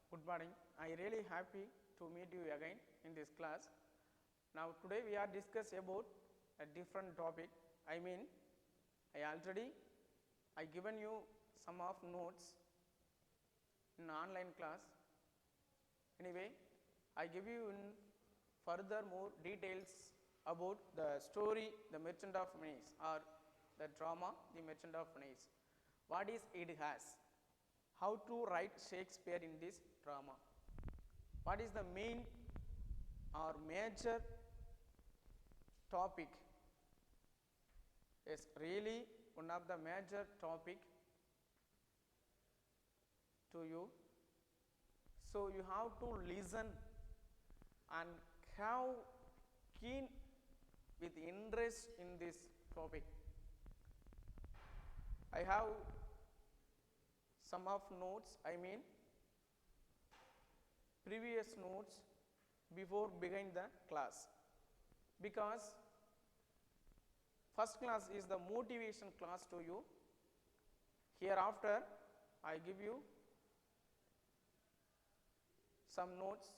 Good morning. I really happy to meet you again in this class. Now today we are discuss about a different topic. I given you some of notes in online class. Anyway, I give you in further more details about the story The Merchant of Venice or the drama The Merchant of Venice. What is it has? How to write Shakespeare in this drama? What is the main or major topic? Is really one of the major topic to you. So you have to listen and have keen with interest in this topic. I have some of notes, previous notes before begin the class, because first class is the motivation class to you. Hereafter I give you some notes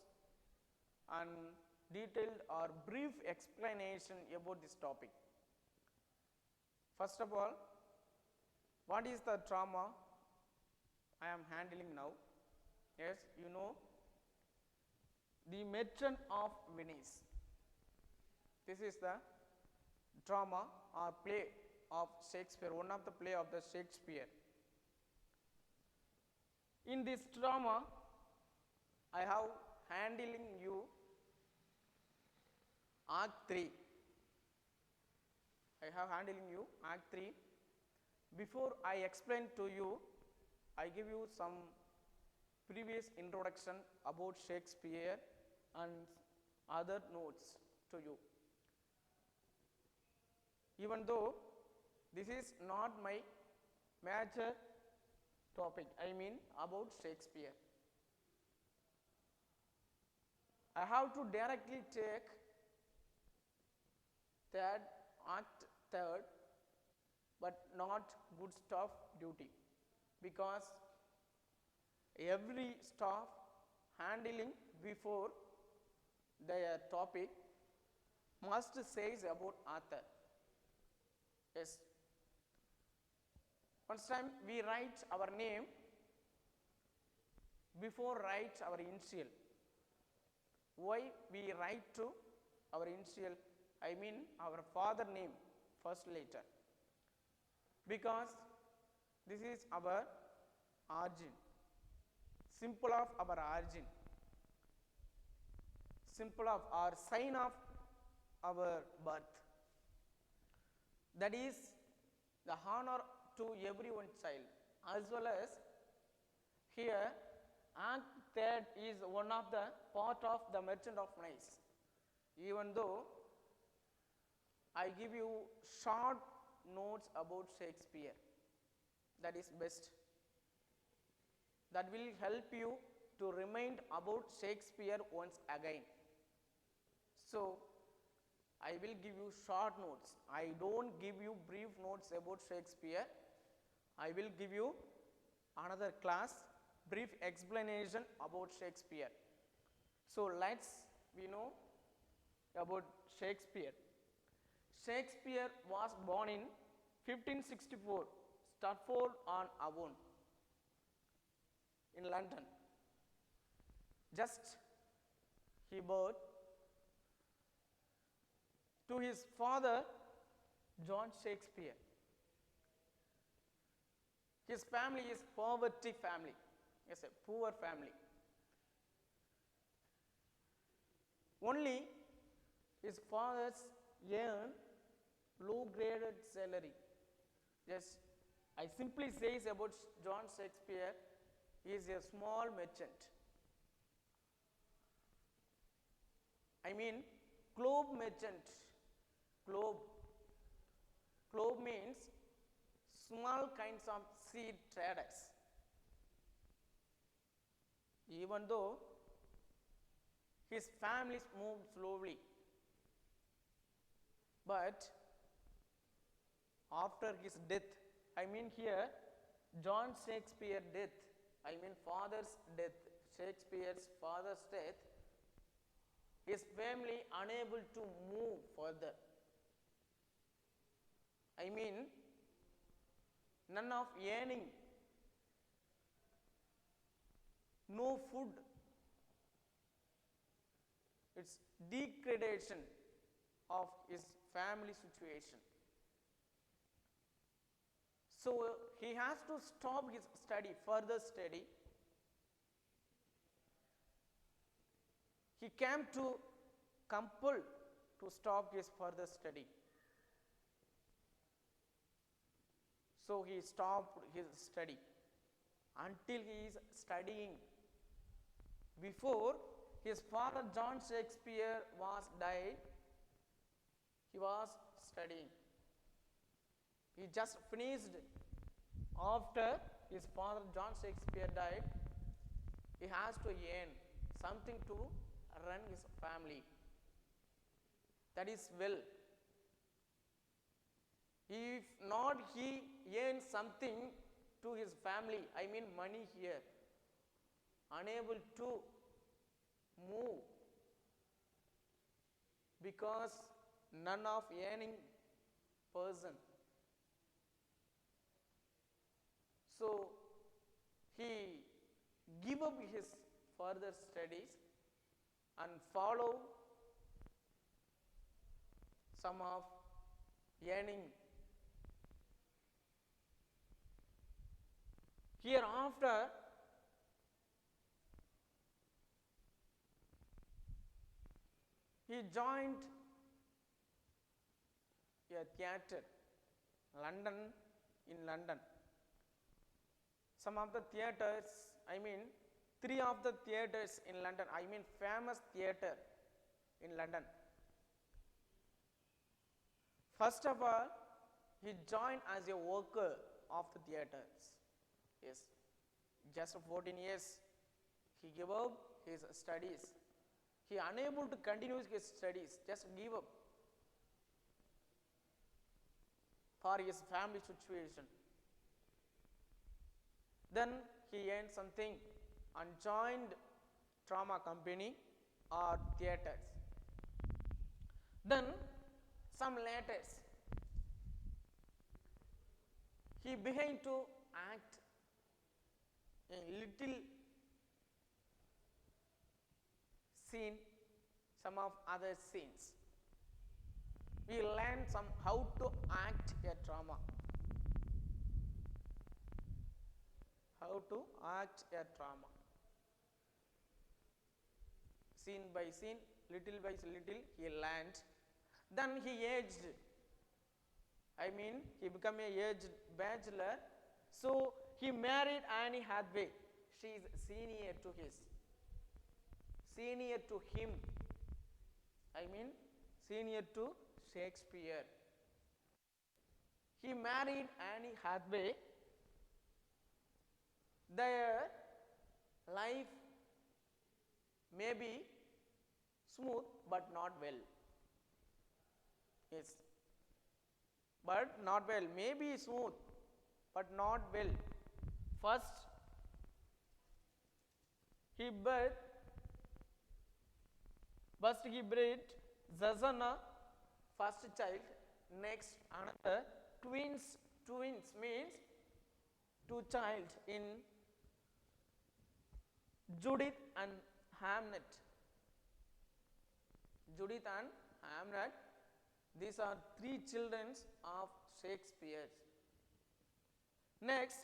and detailed or brief explanation about this topic. First of all, what is the drama I am handling now? Yes, you know, The Merchant of Venice. This is the drama or play of Shakespeare, one of the play of the Shakespeare. In this drama, I have handling you Act 3. I have handling you Act 3. Before I explain to you, I give you some previous introduction about Shakespeare and other notes to you. Even though this is not my major topic, about Shakespeare, I have to directly take Act 3, but not good staff duty, because every staff handling before their topic must says about author. Yes. First time we write our name before write our initial. Why we write to our initial? Our father name first letter, because this is our origin, symbol of our origin, symbol of our sign of our birth. That is the honor to everyone's child. As well as here, Act 3 is one of the part of The Merchant of Venice. Even though I give you short notes about Shakespeare, that is best. That will help you to remind about Shakespeare once again. So I will give you short notes. I don't give you brief notes about Shakespeare. I will give you another class brief explanation about Shakespeare. So we know about Shakespeare. Shakespeare was born in 1564, Stratford-on-Avon, in London. Just he born to his father, John Shakespeare. His family is poverty family. Yes, a poor family. Only his father's earned low-graded salary. Yes, I simply says about John Shakespeare, he is a small merchant. Globe merchant. Globe means small kinds of seed traders. Even though his families moved slowly, but after his death, here John Shakespeare death, father's death, Shakespeare's father's death, his family unable to move further. I mean, none of earning, no food. It's degradation of his family situation. So he has to stop his study, further study. He came to compel to stop his further study. So he stopped his study until he is studying. Before his father John Shakespeare was died, he was studying. He just finished. After his father John Shakespeare died, he has to earn something to run his family. That is well. If not, he earns something to his family, I mean money here, unable to move because none of earning person. So he give up his further studies and follow some of earning. Hereafter, he joined a theatre, in London. Some of the theatres, I mean 3 of the theatres in London, I mean famous theatre in London. First of all, he joined as a worker of the theatres. Yes, just 14 years, he gave up his studies. He unable to continue his studies, just give up for his family situation. Then he earned something and joined drama company or theatres. Then some later, he began to act in little scene, some of other scenes. We learn how to act a drama. How to act a drama. Scene by scene, little by little, he learned. Then he aged. I mean, he became a aged bachelor. So he married Anne Hathaway. She is senior to him. I mean, senior to Shakespeare. He married Anne Hathaway. Their life may be smooth but not well. Yes, but not well. Maybe smooth but not well. First, he bred Zazana, first child. Next, another twins. Twins means 2 child in Judith and Hamnet. Judith and Hamnet. These are 3 children of Shakespeare. Next,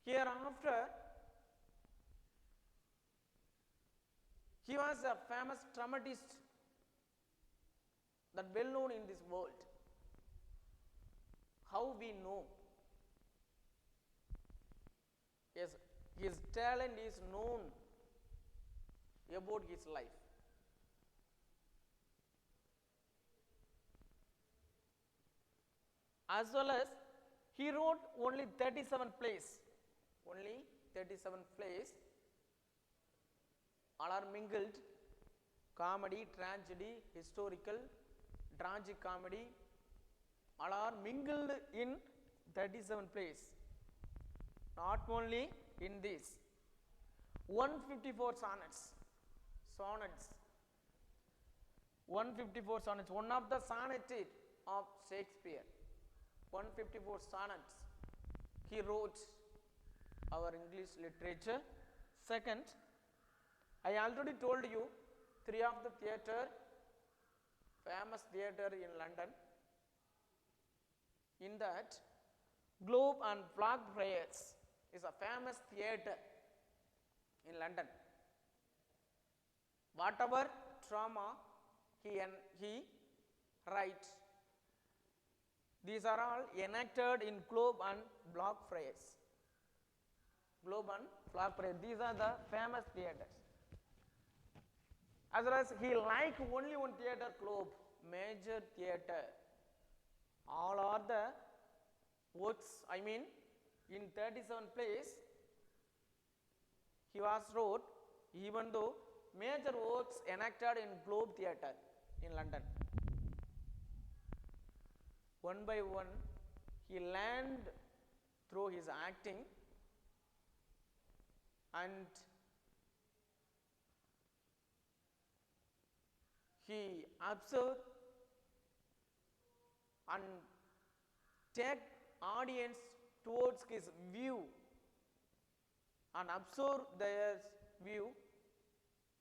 hereafter, he was a famous dramatist that well known in this world. How we know? Yes, his talent is known about his life. As well as he wrote only 37 plays. Only 37 plays. All are mingled. Comedy, tragedy, historical, tragic comedy. All are mingled in 37 plays. Not only in this, 154 sonnets, 154 sonnets, one of the sonneteer of Shakespeare, 154 sonnets he wrote our English literature. Second, I already told you three of the theatre, famous theatre in London. In that, Globe and Flag Prayers is a famous theatre in London. Whatever drama he writes, these are all enacted in Globe and Flag Prayers. Globe and Flag Prayers, these are the famous theatres. As well as he liked only one theatre, Globe, major theatre. All are the works, I mean, in 37 plays he was wrote, even though major works enacted in Globe Theatre in London. One by one he learned through his acting, and he observed and take audience towards his view and observe their view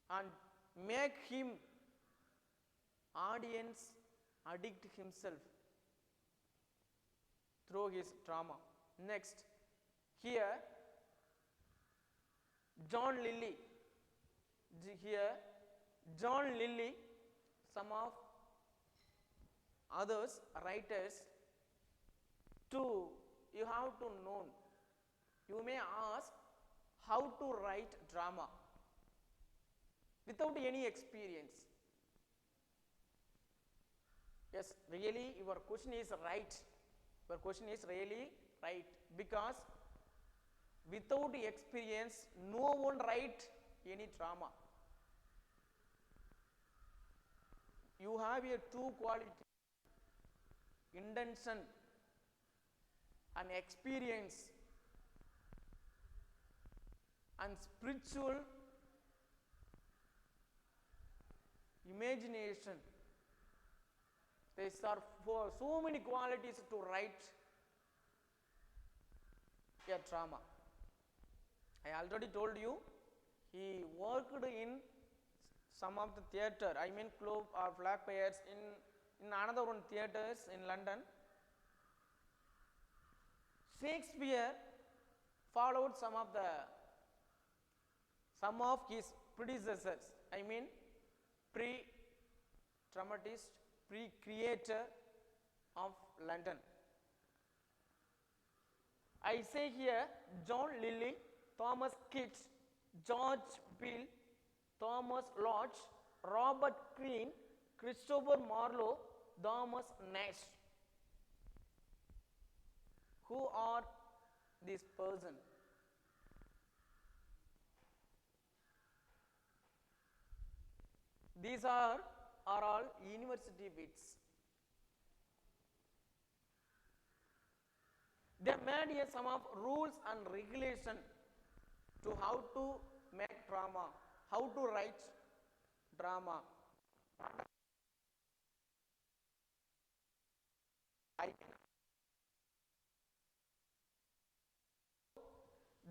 and make him audience addict himself through his drama. Next, here John Lilly, some of others writers, you have to know, you may ask how to write drama without any experience. Yes, really your question is right. Your question is really right, because without experience no one write any drama. You have a two quality, intention and experience and spiritual imagination. These are for so many qualities to write a drama. I already told you he worked in some of the theatre, I mean Globe or Flag Prayers, in another one theatres in London. Shakespeare followed some of his predecessors, I mean pre-dramatist, pre-creator of London. I say here John Lilly, Thomas Kitts, George Peele, Thomas Lodge, Robert Greene, Christopher Marlowe, Thomas Nash. Who are these persons? These are all university wits. They made some of rules and regulation to how to make drama, how to write drama.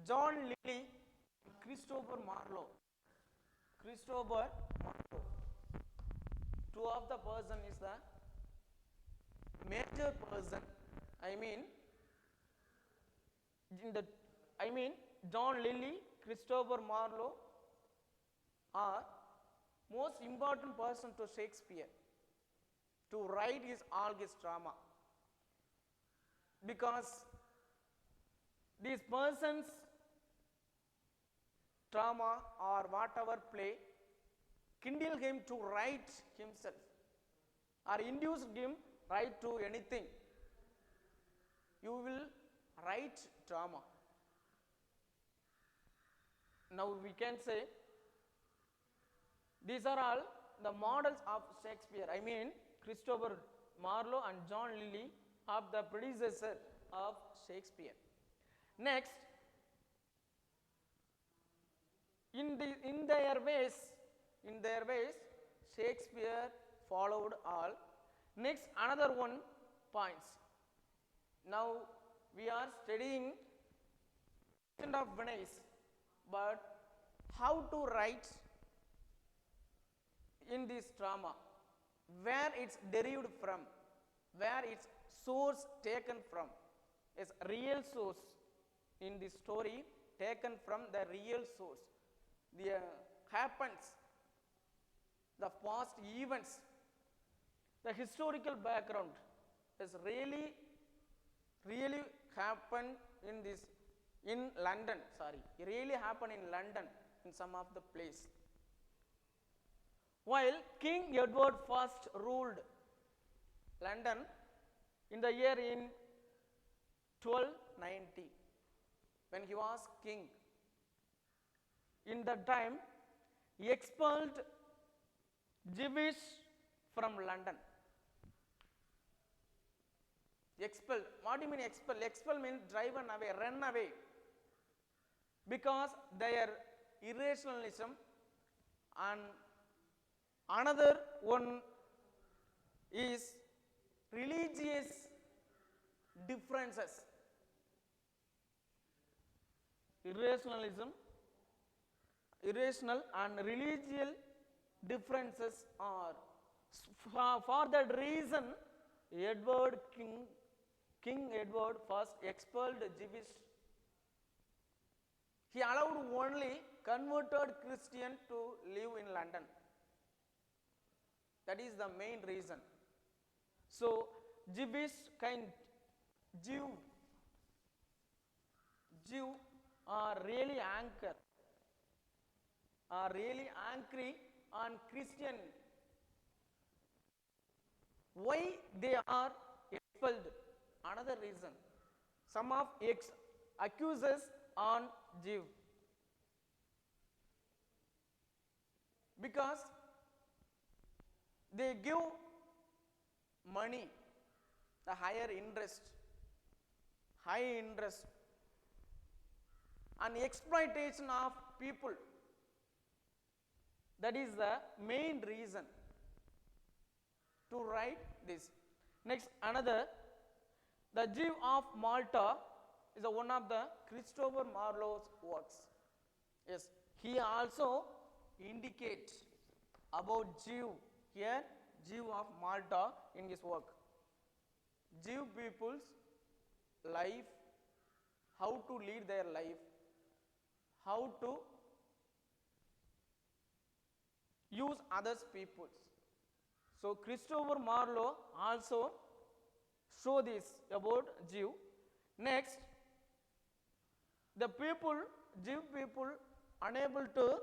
John Lilly, Christopher Marlowe. Two of the person is the major person. John Lilly, Christopher Marlowe are most important person to Shakespeare to write all his drama, because these persons drama or whatever play kindle him to write himself or induce him write to anything. You will write drama. Now we can say these are all the models of Shakespeare. Christopher Marlowe and John Lilly are the predecessor of Shakespeare. Next, in their ways, Shakespeare followed all. Next, another one points. Now we are studying Merchant of Venice, but how to write in this drama, where it's derived from, where its source taken from, is real source in the story taken from the real source. The happens, the past events, the historical background is really happened in London. Really happened in London in some of the place. While King Edward I ruled London in the year in 1290, when he was king, in that time he expelled Jewish from London. Expelled. What do you mean expel? Expel means driven away, run away. Because their irrationalism, and another one is religious differences. Irrational and religious differences are, for that reason, King Edward first expelled Jewish. He allowed only converted Christian to live in London. That is the main reason. So Jew are really angry on Christian. Why they are expelled? Another reason. Some of accuses on Jew. Because they give money, the high interest, and exploitation of people. That is the main reason to write this. Next, another, the Jew of Malta is one of the Christopher Marlowe's works. Yes, he also indicates about Jew here, Jew of Malta in his work. Jew people's life, how to lead their life, how to use others peoples. So Christopher Marlowe also show this about Jew. Next, the Jew people unable to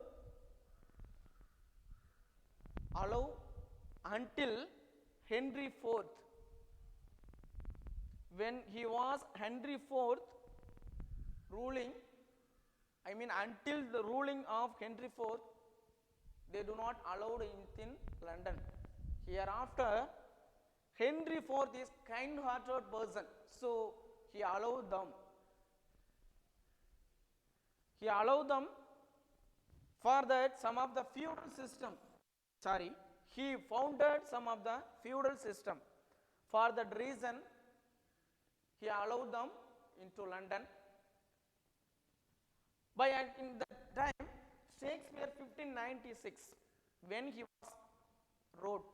allow until Henry IV. When he was Henry IV ruling, until the ruling of Henry IV, they do not allow in London. Hereafter, Henry IV is kind-hearted person, so he allowed them. For that some of the feudal system. He founded some of the feudal system. For that reason, he allowed them into London. In that time, Shakespeare 1596, when he wrote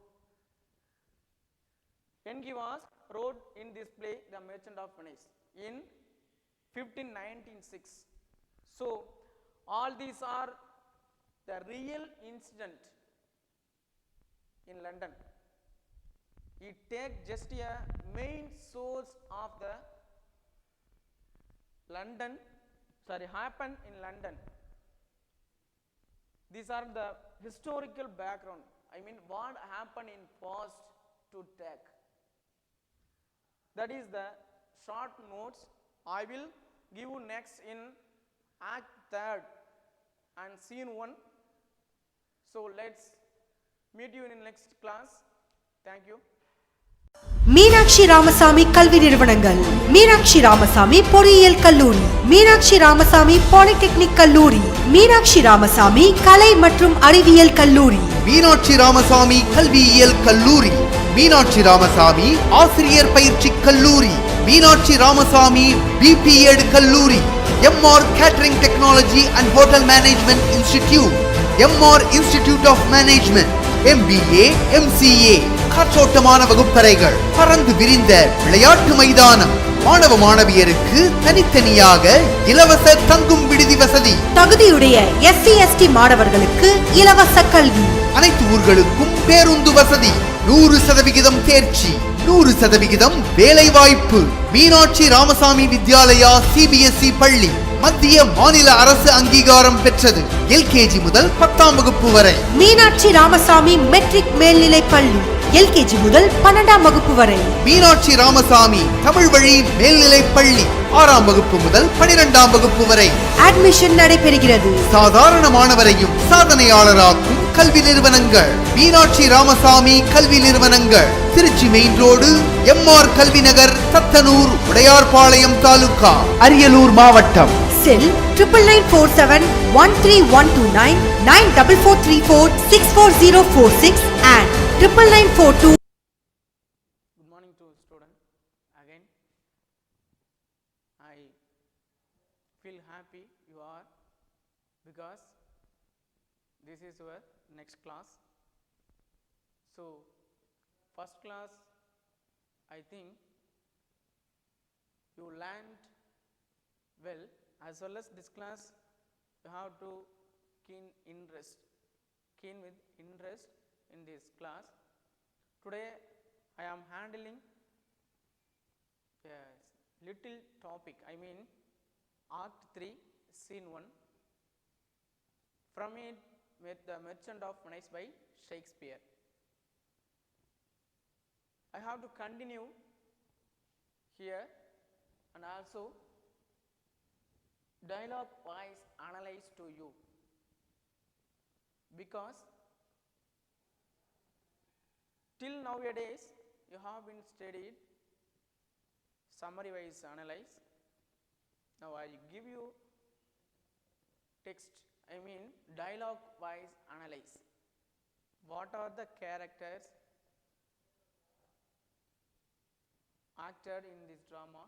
in this play, The Merchant of Venice, in 1596. So all these are the real incident in London. It takes just a main source of the happened in London. These are the historical background. What happened in past to take. That is the short notes. I will give you next in Act 3rd and Scene 1. So let's meet you in next class. Thank you. Meenakshi Ramasamy கல்வி நிறுவனங்கள் மீனாட்சி ராமசாமி பொறியியல் கல்லூரி, Meenakshi Ramasamy polytechnic கல்லூரி, மீனாட்சி ராமசாமி கலை மற்றும் அறிவியல் கல்லூரி, மீனாட்சி ராமசாமி கல்வியியல் கல்லூரி, மீனாட்சி ராமசாமி ஆசிரியர் பயிற்சி கல்லூரி, மீனாட்சி ராமசாமி பிபிஎட் கல்லூரி, MR catering technology and hotel management institute, MR institute of management, MBA, MCA, காற்றோட்டமான வகுப்பறைகள், பறந்து விரிந்த விளையாட்டு மைதானம், மாணவ மாணவியருக்கு தனித்தனியாக இலவச தங்கும் விடுதி வசதி, தகுதியுடைய SC/ST மாணவர்களுக்கு இலவச கல்வி, அனைத்து ஊர்களுக்கும் பேருந்து வசதி, 100% தேர்ச்சி, 100% வேலை வாய்ப்பு. மீனாட்சி ராமசாமி வித்யாலயா CBSE பள்ளி மத்திய மாநில அரசு அங்கீகாரம் பெற்றது. LKG முதல் 10ஆம் வகுப்பு வரை. மீனாட்சி ராமசாமி மெட்ரிக் மேல்நிலை பள்ளி LKG முதல் 12ஆம் வகுப்பு வரை. மீனாட்சி ராமசாமி தமிழ் வழி மேல்நிலை பள்ளி 6ஆம் வகுப்பு முதல் 12ஆம் வகுப்பு வரை அட்மிஷன் நடைபெறுகிறது. சாதாரண மாணவரையும் சாதனையாளராக்கும் கல்வி நிறுவனங்கள் மீனாட்சி ராமசாமி கல்வி நிறுவனங்கள். Trichy main road, MR.Kalvi Nagar, thathanur, Udayarpalayam taluka, Ariyalur மாவட்டம். Cell 9947131129 94434 and 9942. Good morning to student. Again, I feel happy you are, because this is your next class. So first class, I think you learned well, as well as this class you have to keen with interest in this class. Today I am handling a little topic, I mean Act 3 Scene 1, from it with the Merchant of Venice by Shakespeare. I have to continue here and also dialogue wise analyze to you, because till nowadays you have been studied summary wise analyze. Now I give you text, I mean dialogue wise analyze. What are the characters acted in this drama?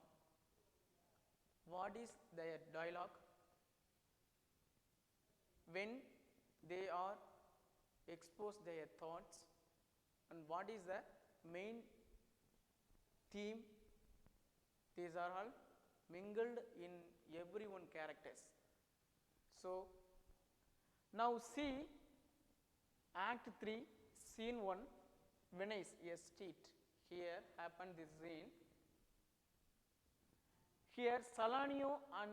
What is their dialogue? When they are expose their thoughts, and what is the main theme? These are all mingled in everyone characters. So now see Act 3 Scene 1, Venice, a street. Here happened this scene. Here Salanio and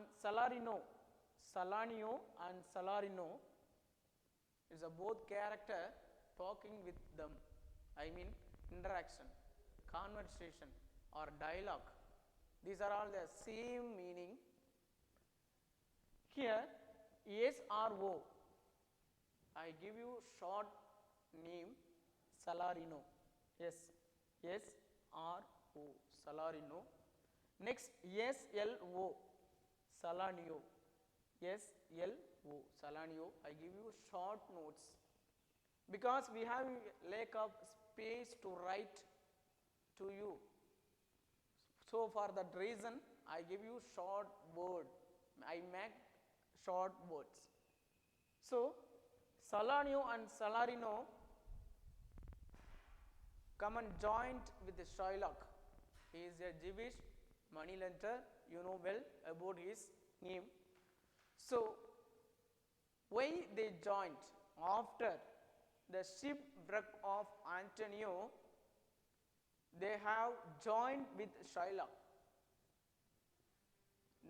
Salarino is a both character talking with them, I mean interaction, conversation or dialogue. These are all the same meaning. Here SRO, I give you short name Salarino. Yes, SRO, Salarino. Next SLO, Salanio. SLO, Salanio. I give you short notes, because we have lack of space to write to you. So for that reason I give you short word, I make short words. So Salanio and Salarino come and joined with the Shylock. He is a Jewish moneylender, you know well about his name. So why they joined? After the shipwreck of Antonio, they have joined with Shylock,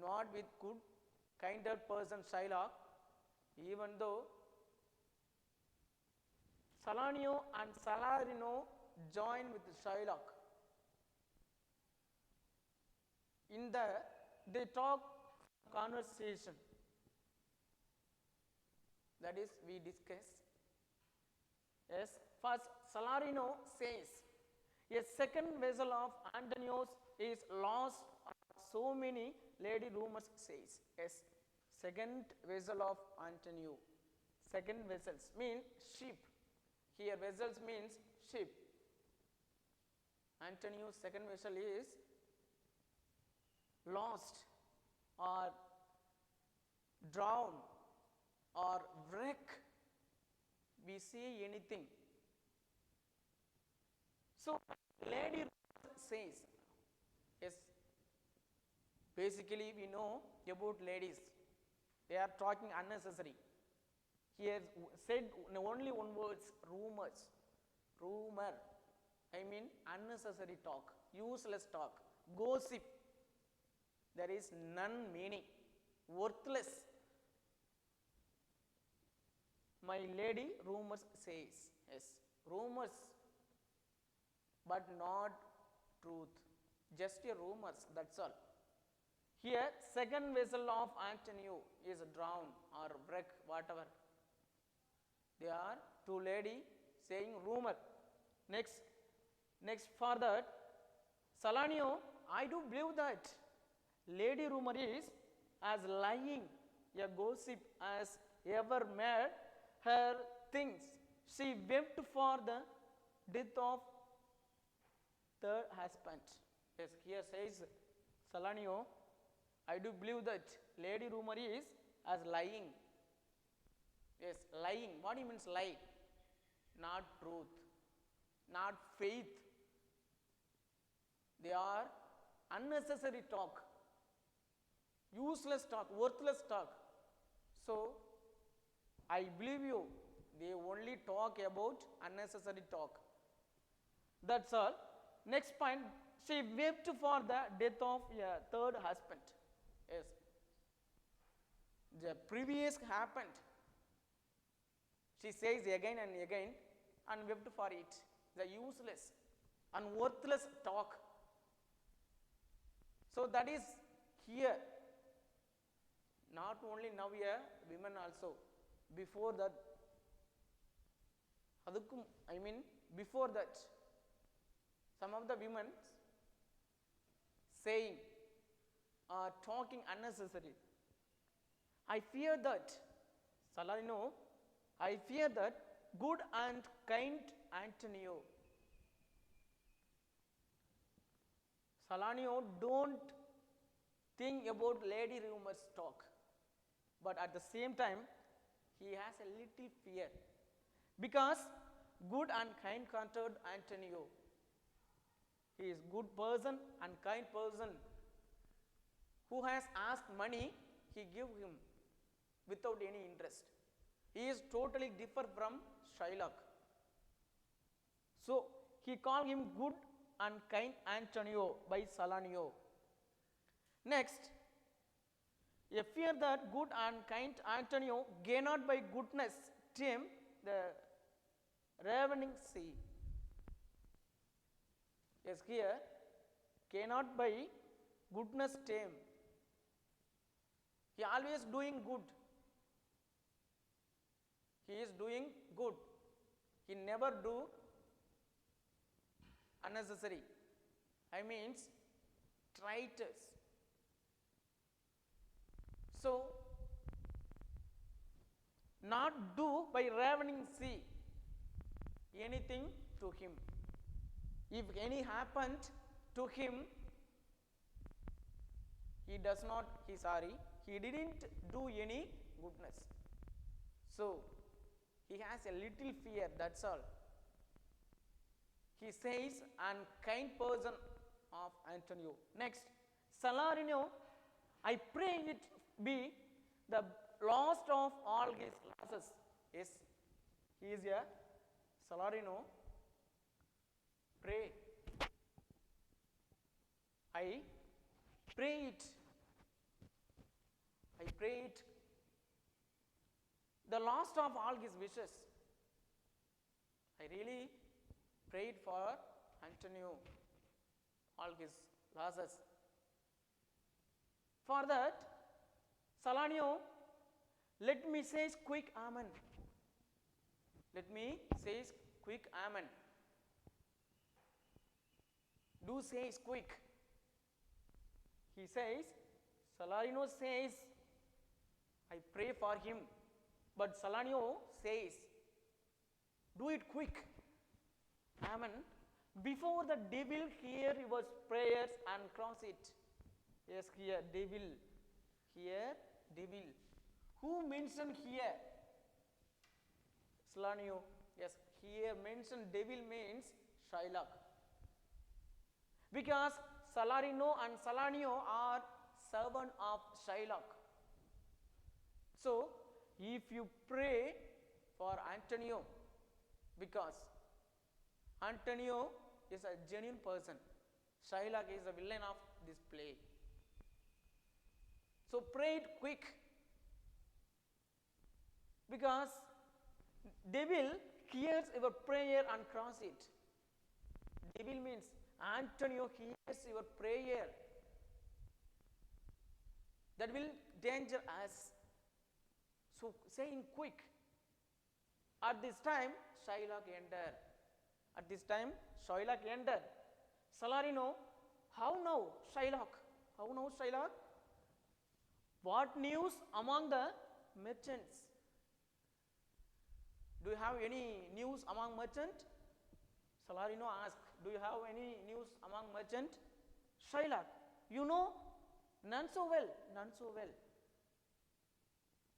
not with good kinder person Shylock, even though Salanio and Salarino join with Shylock. In they talk conversation, that is we discuss. Yes, first Salarino says, A second vessel of Antonio's is lost. So many lady rumors says. Yes, second vessel of Antonio. Second vessels mean ship. Here vessels means ship. Antonio's second vessel is lost or drown or wreck. We see anything. So lady says, yes, basically we know about ladies. They are talking unnecessary. Here said only one word, rumors. Rumor. I mean unnecessary talk, useless talk, gossip. There is none meaning, worthless. My lady rumors says, yes, rumors, but not truth, just a rumors, that's all. Here second vessel of Antonio is drowned or wreck, whatever. They are two lady saying rumor. Next for that, Salanio, I do believe that lady rumor is as lying, a gossip as ever made her things. She wept for the death of third husband. Yes, here says Salanio, I do believe that lady rumor is as lying. Yes, lying. What do you mean lie? Not truth, not faith. They are unnecessary talk, useless talk, worthless talk. So, I believe you, they only talk about unnecessary talk. That's all. Next point, she wept for the death of a third husband. Yes, the previous happened. She says again and again and wept for it. The useless and worthless talk. So that is here. Not only now here, women also. Before that, I mean before that, some of the women saying or talking unnecessary. I fear that, Salarino, I fear that good and kind Antonio. Salanio, don't think about lady rumors talk, but at the same time, he has a little fear because good and kind-hearted Antonio. He is good person and kind person. Who has asked money, he give him without any interest. He is totally different from Shylock. So he called him good and kind Antonio by Salanio. Next, a fear that good and kind Antonio gain not by goodness tame the ravening sea. Yes, here cannot by goodness tame. He always doing good. He is doing good. He never do unnecessary. I means traitors. So, not do by ravening sea anything to him. If any happened to him, he does not, he sorry, he didn't do any goodness. So, he has a little fear, that's all. He says, and kind person of Antonio. Next, Salarino, I pray it be the last of all his losses. Yes, he is a Salarino. Pray. I pray it. I pray it. The last of all his wishes. I really prayed for Antonio, all his losses. For that, Salanio, let me say quick amen. Let me say quick amen. Do says quick. He says, Salarino says, I pray for him. But Salarino says, do it quick. Amen. Before the devil hear your prayers and cross it. Yes, here, devil. Here, devil. Who mentioned here? Salarino. Yes, here mentioned devil means Shylock. Because Salarino and Salanio are servant of Shylock. So, if you pray for Antonio, because Antonio is a genuine person, Shylock is the villain of this play. So, pray it quick. Because devil hears your prayer and cross it. Devil means Antonio hears your prayer. That will danger us. So saying quick. At this time, Shylock entered. At this time, Shylock entered. Salarino, how now, Shylock? How now, Shylock? What news among the merchants? Do you have any news among merchants? Salarino asked, do you have any news among merchants? Shylock, you know? None so well, none so well.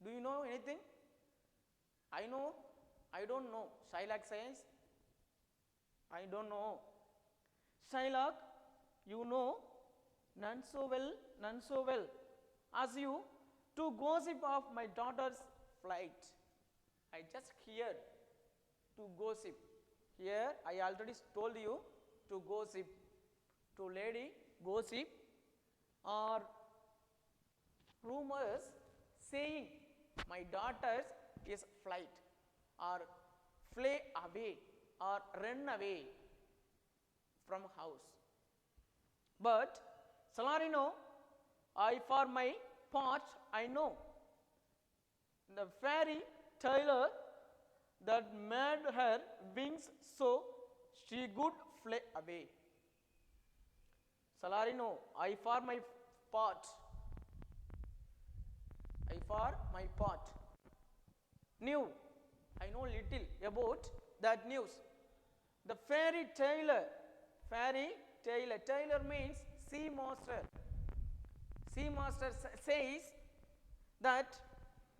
Do you know anything? I know, I don't know. Shylock says, I don't know. Shylock, you know? None so well, none so well. As you to gossip of my daughter's flight. I just heard to gossip. Here I already told you to gossip. To lady gossip or rumors saying my daughter's is flight or fly away or run away from house. But Salarino, I for my part I know the fairy Taylor that made her wings so she could fly away. Salarino, I for my part knew, I know little about that news. The fairy Taylor, Taylor means sea master. Sea master says that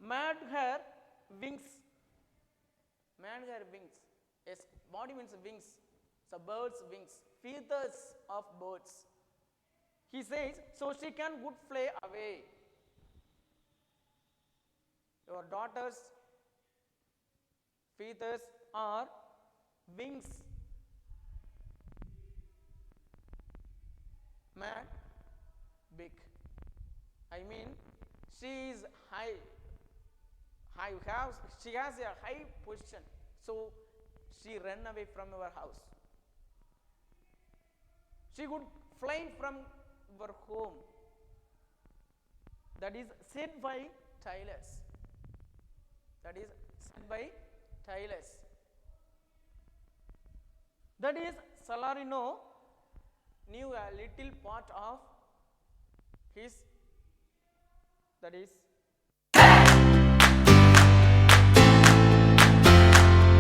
made her wings. Yes, body means wings. So bird's wings, feathers of birds. He says, so she can good fly away. Your daughter's feathers are wings. Mad, big. I mean, she is high. She has a high position. So she ran away from your house. She could fly from your home. That is said by tailors. That is Salarino knew a little part of his, that is